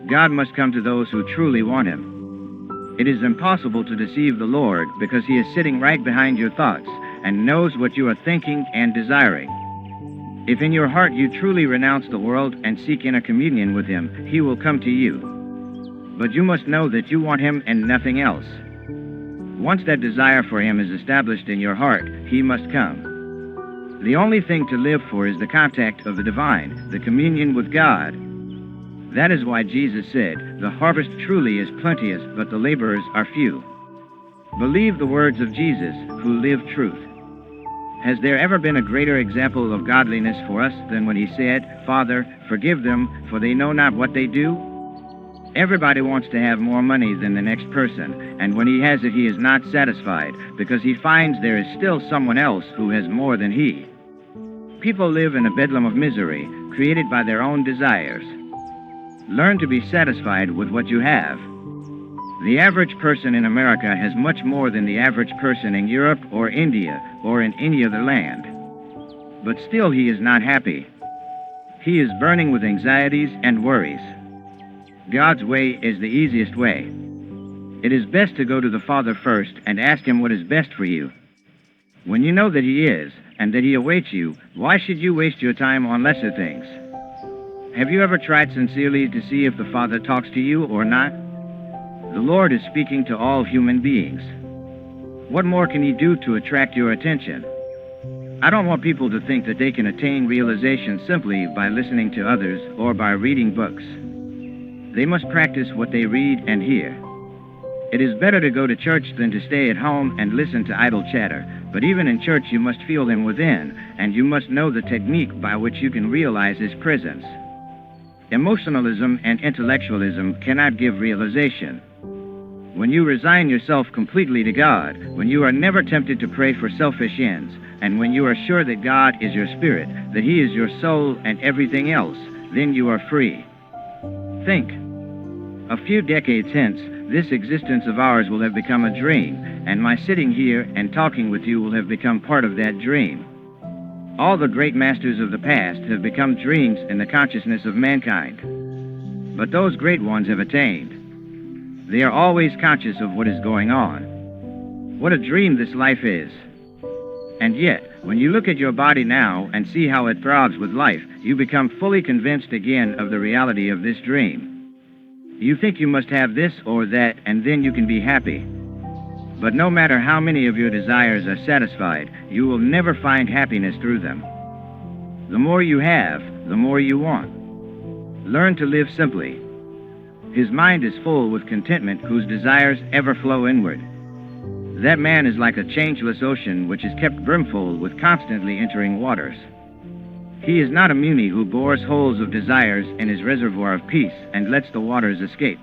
God must come to those who truly want Him. It is impossible to deceive the Lord because He is sitting right behind your thoughts and knows what you are thinking and desiring. If in your heart you truly renounce the world and seek inner communion with Him, He will come to you. But you must know that you want Him and nothing else. Once that desire for Him is established in your heart, He must come. The only thing to live for is the contact of the divine, the communion with God. That is why Jesus said, "The harvest truly is plenteous, but the laborers are few." Believe the words of Jesus, who lived truth. Has there ever been a greater example of godliness for us than when He said, "Father, forgive them, for they know not what they do"? Everybody wants to have more money than the next person, and when he has it, he is not satisfied, because he finds there is still someone else who has more than he. People live in a bedlam of misery, created by their own desires. Learn to be satisfied with what you have. The average person in America has much more than the average person in Europe or India or in any other land. But still he is not happy. He is burning with anxieties and worries. God's way is the easiest way. It is best to go to the Father first and ask Him what is best for you. When you know that He is, and that He awaits you, why should you waste your time on lesser things? Have you ever tried sincerely to see if the Father talks to you or not? The Lord is speaking to all human beings. What more can He do to attract your attention? I don't want people to think that they can attain realization simply by listening to others or by reading books. They must practice what they read and hear. It is better to go to church than to stay at home and listen to idle chatter, but even in church you must feel Him within, and you must know the technique by which you can realize His presence. Emotionalism and intellectualism cannot give realization. When you resign yourself completely to God, when you are never tempted to pray for selfish ends, and when you are sure that God is your spirit, that He is your soul and everything else, then you are free. Think. A few decades hence, this existence of ours will have become a dream, and my sitting here and talking with you will have become part of that dream. All the great masters of the past have become dreams in the consciousness of mankind. But those great ones have attained. They are always conscious of what is going on. What a dream this life is. And yet, when you look at your body now and see how it throbs with life, you become fully convinced again of the reality of this dream. You think you must have this or that, and then you can be happy. But no matter how many of your desires are satisfied, you will never find happiness through them. The more you have, the more you want. Learn to live simply. His mind is full with contentment whose desires ever flow inward. That man is like a changeless ocean which is kept brimful with constantly entering waters. He is not a Muni who bores holes of desires in his reservoir of peace and lets the waters escape.